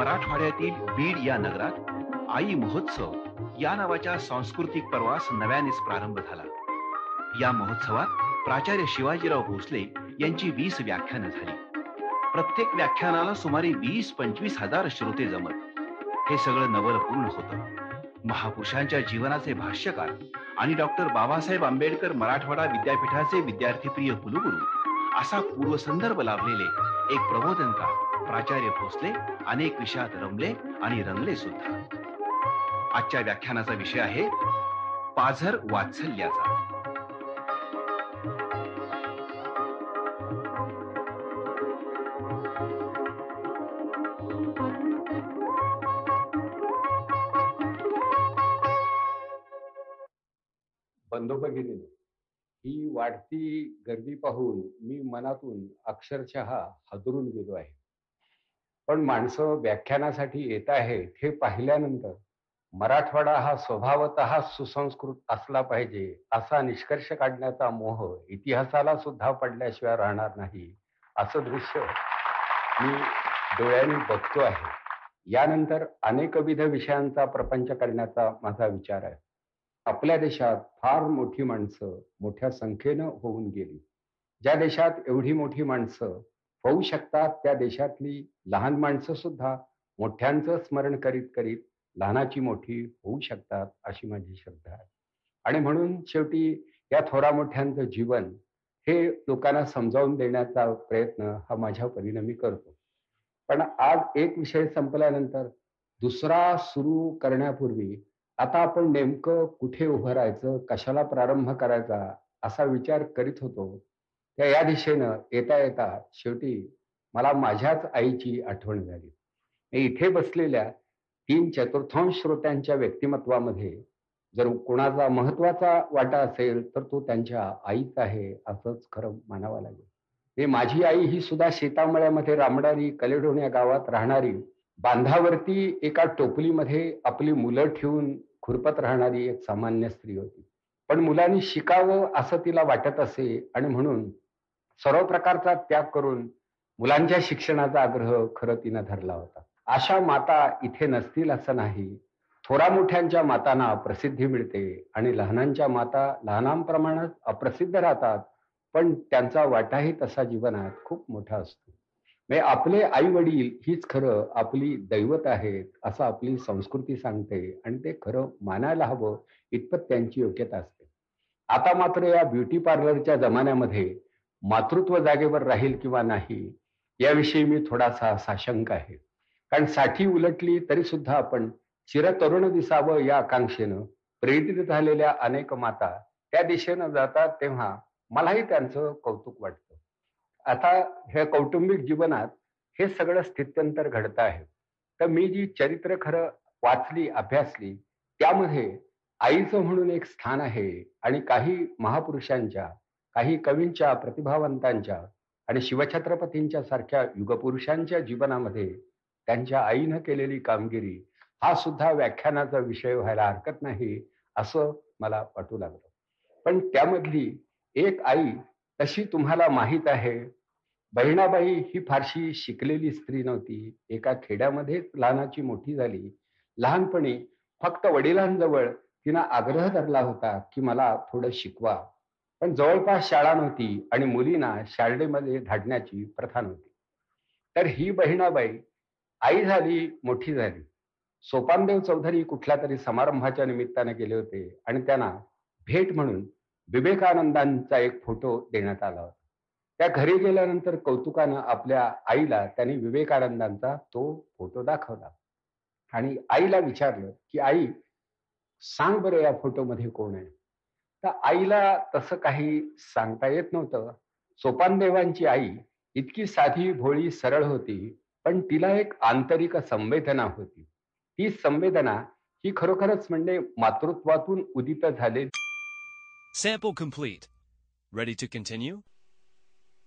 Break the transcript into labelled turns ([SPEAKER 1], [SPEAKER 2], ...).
[SPEAKER 1] मराठवाड्यातील बीड या नगरात आई महोत्सव या नावाच्या सांस्कृतिक पर्वास नव्यानेच प्रारंभ झाला. या महोत्सवात प्राचार्य शिवाजीराव भोसले यांची 20 व्याख्यानं झाली. प्रत्येक व्याख्यानाला सुमारे 20-25 हजार श्रोते जमत. हे सगळं नवल पूर्ण होतं. महापुरुषांच्या जीवनाचे भाष्यकार आणि डॉक्टर बाबासाहेब आंबेडकर मराठवाडा विद्यापीठाचे विद्यार्थीप्रिय कुलगुरू असा पूर्वसंदर्भ लाभलेले एक प्रबोधनकार प्राचार्य भोसले अनेक विषयात रमले आणि रंगले सुद्धा. आजच्या व्याख्यानाचा विषय आहे पाझर वात्सल्याचा.
[SPEAKER 2] बंधू भगिनींनो, ही वाढती गर्दी पाहून मी मनातून अक्षरशः हादरून गेलो आहे. पण माणसं व्याख्यानासाठी येत आहेत हे पाहिल्यानंतर मराठवाडा हा स्वभावतः सुसंस्कृत असला पाहिजे असा निष्कर्ष काढण्याचा मोह इतिहासाला सुद्धा पडल्याशिवाय राहणार नाही, असं दृश्य मी डोळ्यांनी बघतो आहे. यानंतर अनेकविध विषयांचा प्रपंच करण्याचा माझा विचार आहे. आपल्या देशात फार मोठी माणसं मोठ्या संख्येनं होऊन गेली. ज्या देशात एवढी मोठी माणसं होऊ शकतात त्या देशातली लहान माणसं सुद्धा मोठ्यांचं स्मरण करीत करीत लहानाची मोठी होऊ शकतात, अशी माझी श्रद्धा आहे. आणि म्हणून शेवटी या थोरा मोठ्यांचं जीवन हे लोकांना समजावून देण्याचा प्रयत्न हा माझ्या परीने मी करतो. पण आज एक विषय संपल्यानंतर दुसरा सुरू करण्यापूर्वी आता आपण नेमकं कुठे उभं राहायचं, कशाला प्रारंभ करायचा असा विचार करीत होतो. या दिशेनं येता येता शेवटी मला माझ्याच आईची आठवण झाली. इथे बसलेल्या 3/4 श्रोत्यांच्या व्यक्तिमत्वामध्ये जर कोणाचा महत्वाचा वाटा असेल तर तो त्यांच्या आईच आहे, असंच खरं मानावं लागेल. माझी आई ही सुद्धा शेतामळ्यामध्ये रामडारी कलेडोन या गावात राहणारी, बांधावरती एका टोपलीमध्ये आपली मुलं ठेवून खुरपत राहणारी एक सामान्य स्त्री होती. पण मुलांनी शिकावं असं तिला वाटत असे आणि म्हणून सर्व प्रकारचा त्याग करून मुलांच्या शिक्षणाचा आग्रह खरं तिनं धरला होता. अशा माता इथे नसतील असं नाही. थोरा मोठ्यांच्या मातांना प्रसिद्धी मिळते आणि लहानांच्या माता लहानांप्रमाणात अप्रसिद्ध राहतात, पण त्यांचा वाटाही तसा जीवनात खूप मोठा असतो. आपले आई वडील हीच खरं आपली दैवत आहेत असं आपली संस्कृती सांगते आणि ते खरं मानायला हवं इतपत त्यांची योग्यता असते. आता मात्र या ब्युटी पार्लरच्या जमान्यामध्ये मातृत्व जागेवर राहील किंवा नाही याविषयी मी थोडासा साशंक आहे. कारण 60 उलटली तरी सुद्धा आपण चिरतरुण दिसावं या आकांक्षेनं प्रेरित झालेल्या अनेक माता त्या दिशेनं जातात, तेव्हा मलाही त्यांचं कौतुक वाटतं. आता ह्या कौटुंबिक जीवनात हे सगळं स्थित्यंतर घडत आहे. तर मी जी चरित्र खरं वाचली, अभ्यासली त्यामध्ये आईचं म्हणून एक स्थान आहे आणि काही महापुरुषांच्या, काही कवींच्या, प्रतिभावंतांच्या आणि शिवछत्रपतींच्या सारख्या युगपुरुषांच्या जीवनामध्ये त्यांच्या आईनं केलेली कामगिरी हा सुद्धा व्याख्यानाचा विषय व्हायला हरकत नाही, असं मला वाटू लागलं. पण त्यामधली एक आई तशी तुम्हाला माहीत आहे. बहिणाबाई ही फारशी शिकलेली स्त्री नव्हती. एका खेड्यामध्येच लहानाची मोठी झाली. लहानपणी फक्त वडिलांजवळ तिनं आग्रह धरला होता की मला थोडं शिकवा. पण जवळपास शाळा नव्हती आणि मुलींना शाळेमध्ये धाडण्याची प्रथा नव्हती. तर ही बहिणाबाई आई झाली, मोठी झाली. सोपानदेव चौधरी कुठल्या तरी समारंभाच्या निमित्ताने गेले होते आणि त्यांना भेट म्हणून विवेकानंदांचा एक फोटो देण्यात आला होता. त्या घरी गेल्यानंतर कौतुकानं आपल्या आईला त्यांनी विवेकानंदांचा तो फोटो दाखवला आणि आईला विचारलं की आई सांग बरं या फोटोमध्ये कोण आहे. तर आईला तसं काही सांगता येत नव्हतं. सोपानदेवांची आई इतकी साधी भोळी सरळ होती, पण तिला एक आंतरिक संवेदना होती. ती संवेदना ही खरोखरच म्हणजे मातृत्वातून उदित झालेली.
[SPEAKER 3] Sample complete. Ready to continue?